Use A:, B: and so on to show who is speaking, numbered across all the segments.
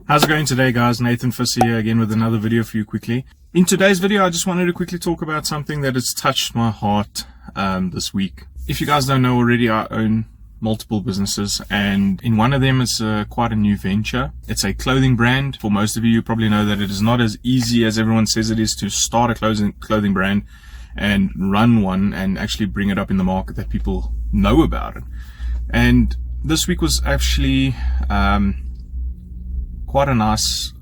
A: How's it going today, guys? Nathan Fisser here again with another video for you quickly. In today's video, I just wanted to quickly talk about something that has touched my heart this week. If you guys don't know already, I own multiple businesses, and in one of them is quite a new venture. It's a clothing brand. For most of you probably know that it is not as easy as everyone says it is to start a clothing brand and run one and actually bring it up in the market that people know about it. And this week was actually quite a nice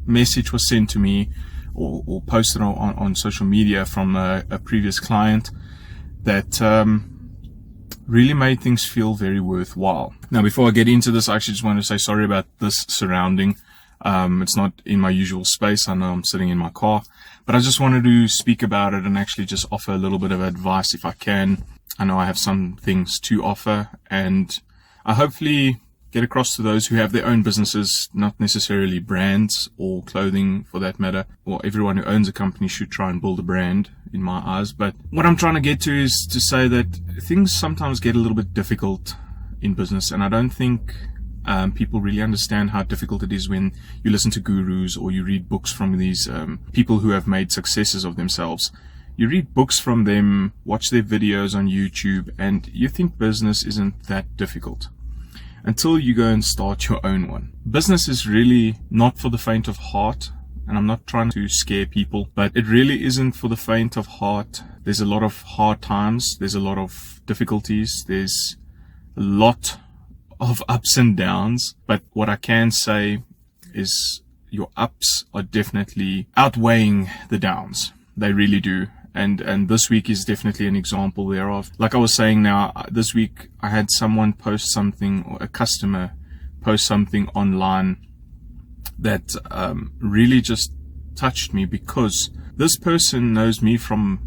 A: message was sent to me or posted on social media from a previous client that really made things feel very worthwhile. Now, before I get into this, I actually just want to say sorry about this surrounding. It's not in my usual space. I know I'm sitting in my car, but I just wanted to speak about it and actually just offer a little bit of advice if I can. I know I have some things to offer, and I hopefully get across to those who have their own businesses, not necessarily brands or clothing for that matter. Well, everyone who owns a company should try and build a brand in my eyes. But what I'm trying to get to is to say that things sometimes get a little bit difficult in business, and I don't think people really understand how difficult it is when you listen to gurus or you read books from these people who have made successes of themselves. You read books from them, watch their videos on YouTube, and you think business isn't that difficult until you go and start your own one. Business is really not for the faint of heart, and I'm not trying to scare people, but it really isn't for the faint of heart. There's a lot of hard times, there's a lot of difficulties, there's a lot of ups and downs, but what I can say is your ups are definitely outweighing the downs. They really do. And this week is definitely an example thereof. Like I was saying now, this week I had someone post something, or a customer post something online that really just touched me, because this person knows me from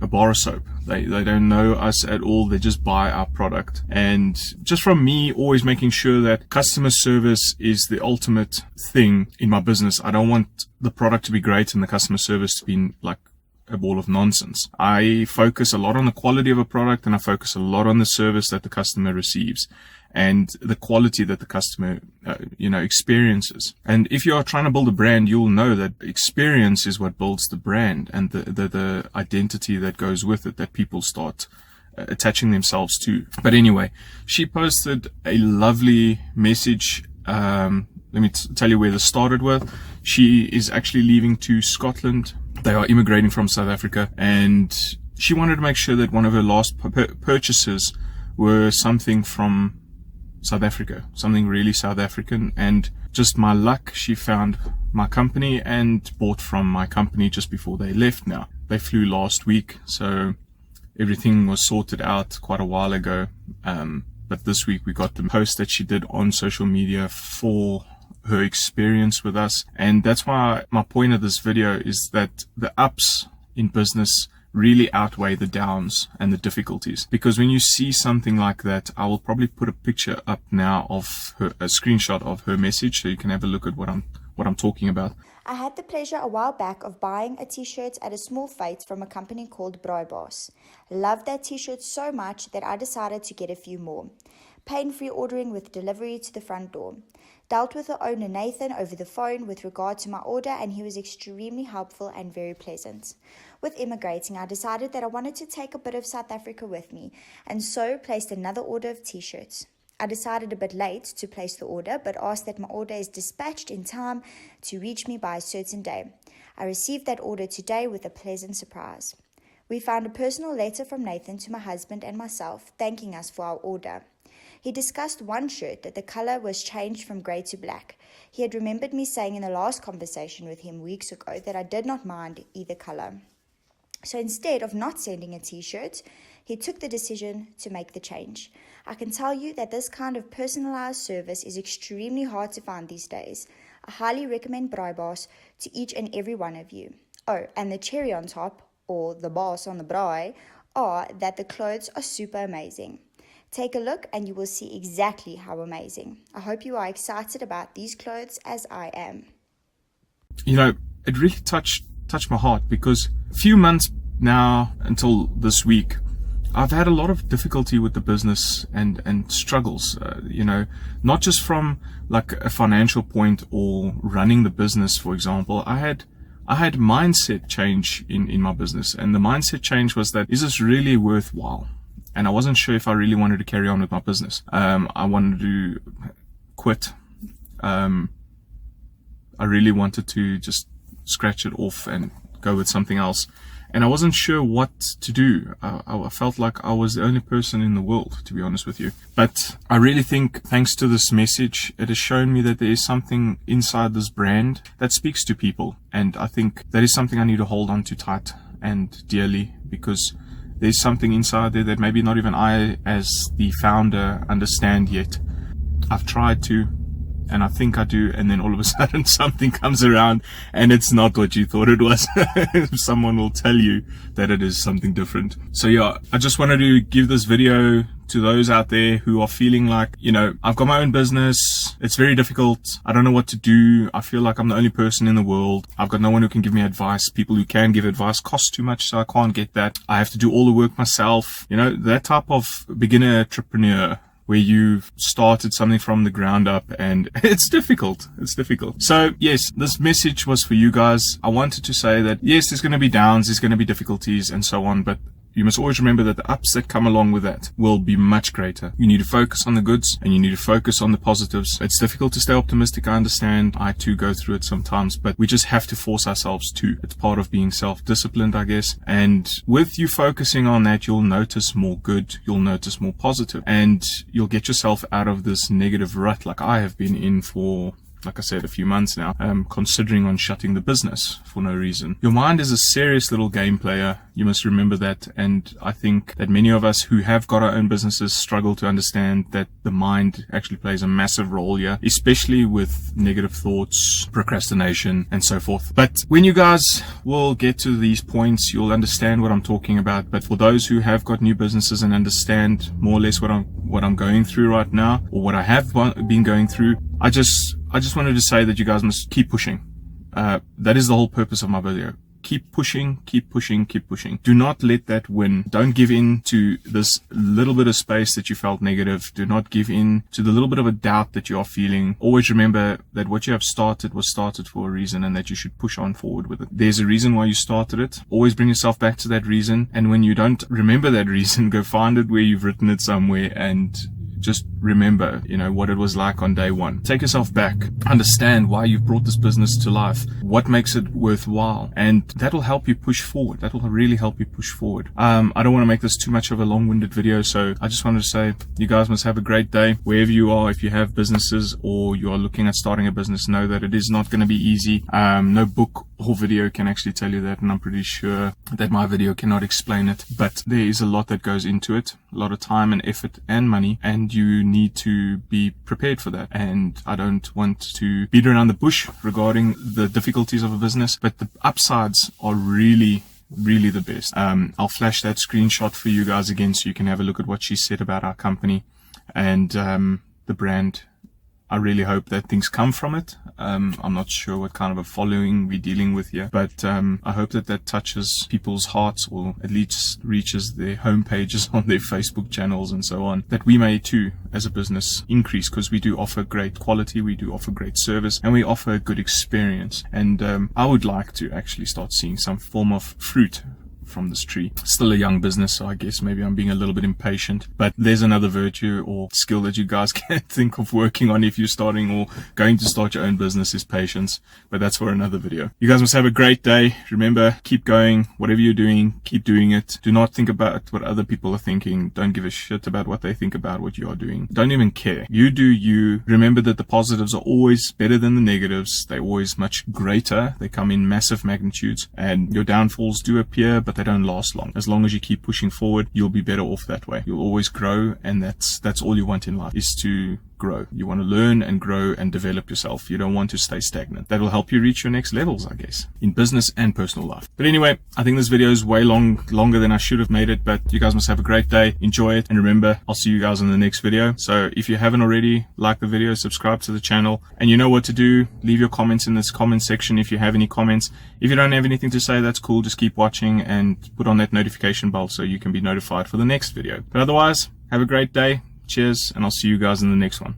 A: a bar of soap. They don't know us at all. They just buy our product. And just from me always making sure that customer service is the ultimate thing in my business. I don't want the product to be great and the customer service to be like a ball of nonsense. I focus a lot on the quality of a product, and I focus a lot on the service that the customer receives and the quality that the customer experiences. And if you are trying to build a brand, you'll know that experience is what builds the brand and the identity that goes with it, that people start attaching themselves to. But anyway, she posted a lovely message. Let me tell you where this started with. She is actually leaving to Scotland. They are immigrating from South Africa, and she wanted to make sure that one of her last purchases were something from South Africa, something really South African. And just my luck, she found my company and bought from my company just before they left. Now, they flew last week, so everything was sorted out quite a while ago. But this week we got the post that she did on social media for her experience with us. And that's why my point of this video is that the ups in business really outweigh the downs and the difficulties. Because when you see something like that, I will probably put a picture up now of her, a screenshot of her message, so you can have a look at what I'm talking about.
B: I had the pleasure a while back of buying a t-shirt at a small fete from a company called Braaibos. Loved that t-shirt so much that I decided to get a few more. Pain-free ordering with delivery to the front door. Dealt with the owner Nathan over the phone with regard to my order, and he was extremely helpful and very pleasant. With immigrating, I decided that I wanted to take a bit of South Africa with me, and so placed another order of t-shirts. I decided a bit late to place the order, but asked that my order is dispatched in time to reach me by a certain day. I received that order today with a pleasant surprise. We found a personal letter from Nathan to my husband and myself, thanking us for our order. He discussed one shirt that the color was changed from grey to black. He had remembered me saying in the last conversation with him weeks ago that I did not mind either color. So instead of not sending a t-shirt, he took the decision to make the change. I can tell you that this kind of personalized service is extremely hard to find these days. I highly recommend Braaibos to each and every one of you. Oh, and the cherry on top, or the boss on the braai, are that the clothes are super amazing. Take a look and you will see exactly how amazing. I hope you are excited about these clothes as I am.
A: You know, it really touched my heart, because a few months now until this week, I've had a lot of difficulty with the business and struggles, not just from like a financial point or running the business, for example. I had mindset change in my business, and the mindset change was that, is this really worthwhile? And I wasn't sure if I really wanted to carry on with my business. I wanted to quit. I really wanted to just scratch it off and go with something else. And I wasn't sure what to do. I felt like I was the only person in the world, to be honest with you. But I really think, thanks to this message, it has shown me that there is something inside this brand that speaks to people. And I think that is something I need to hold on to tight and dearly, because there's something inside there that maybe not even I, as the founder, understand yet. I've tried to, and I think I do, and then all of a sudden something comes around and it's not what you thought it was. Someone will tell you that it is something different. So yeah, I just wanted to give this video to those out there who are feeling like, I've got my own business. It's very difficult. I don't know what to do. I feel like I'm the only person in the world. I've got no one who can give me advice. People who can give advice cost too much, so I can't get that. I have to do all the work myself. That type of beginner entrepreneur where you've started something from the ground up, and it's difficult. So yes, this message was for you guys. I wanted to say that yes, there's going to be downs, there's going to be difficulties and so on, but you must always remember that the ups that come along with that will be much greater. You need to focus on the goods and you need to focus on the positives. It's difficult to stay optimistic, I understand. I too go through it sometimes, but we just have to force ourselves to. It's part of being self-disciplined, I guess. And with you focusing on that, you'll notice more good, you'll notice more positive, and you'll get yourself out of this negative rut like I have been in for, like I said, a few months now, considering on shutting the business for no reason. Your mind is a serious little game player. You must remember that. And I think that many of us who have got our own businesses struggle to understand that the mind actually plays a massive role here, especially with negative thoughts, procrastination, and so forth. But when you guys will get to these points, you'll understand what I'm talking about. But for those who have got new businesses and understand more or less what I'm going through right now, or what I have been going through, I just wanted to say that you guys must keep pushing. That is the whole purpose of my video. Keep pushing, keep pushing, keep pushing. Do not let that win. Don't give in to this little bit of space that you felt negative. Do not give in to the little bit of a doubt that you are feeling. Always remember that what you have started was started for a reason, and that you should push on forward with it. There's a reason why you started it. Always bring yourself back to that reason. And when you don't remember that reason, go find it where you've written it somewhere and just remember, what it was like on day one. Take yourself back. Understand why you've brought this business to life. What makes it worthwhile. And that'll help you push forward. That will really help you push forward. I don't want to make this too much of a long-winded video, so I just wanted to say you guys must have a great day. Wherever you are, if you have businesses or you are looking at starting a business, know that it is not going to be easy. No book or video can actually tell you that, and I'm pretty sure that my video cannot explain it. But there is a lot that goes into it. A lot of time and effort and money, and you need to be prepared for that. And I don't want to beat around the bush regarding the difficulties of a business, but the upsides are really the best. I'll flash that screenshot for you guys again so you can have a look at what she said about our company and the brand. I really hope that things come from it. I'm not sure what kind of a following we're dealing with here, but I hope that touches people's hearts, or at least reaches their homepages on their Facebook channels and so on, that we may too, as a business, increase, because we do offer great quality, we do offer great service, and we offer a good experience. And I would like to actually start seeing some form of fruit from this tree. Still a young business, so I guess maybe I'm being a little bit impatient, but there's another virtue or skill that you guys can think of working on if you're starting or going to start your own business, is patience. But that's for another video. You guys must have a great day. Remember, keep going. Whatever you're doing, keep doing it. Do not think about what other people are thinking. Don't give a shit about what they think about what you are doing. Don't even care. You do you. Remember that the positives are always better than the negatives. They're always much greater. They come in massive magnitudes, and your downfalls do appear, but they don't last long. As long as you keep pushing forward, you'll be better off that way. You'll always grow, and that's all you want in life, is to grow. You want to learn and grow and develop yourself. You don't want to stay stagnant. That will help you reach your next levels, I guess, in business and personal life. But anyway, I think this video is way longer than I should have made it, but you guys must have a great day. Enjoy it. And remember, I'll see you guys in the next video. So if you haven't already, like the video, subscribe to the channel, and you know what to do. Leave your comments in this comment section if you have any comments. If you don't have anything to say, that's cool. Just keep watching and put on that notification bell so you can be notified for the next video. But otherwise, have a great day. Cheers, and I'll see you guys in the next one.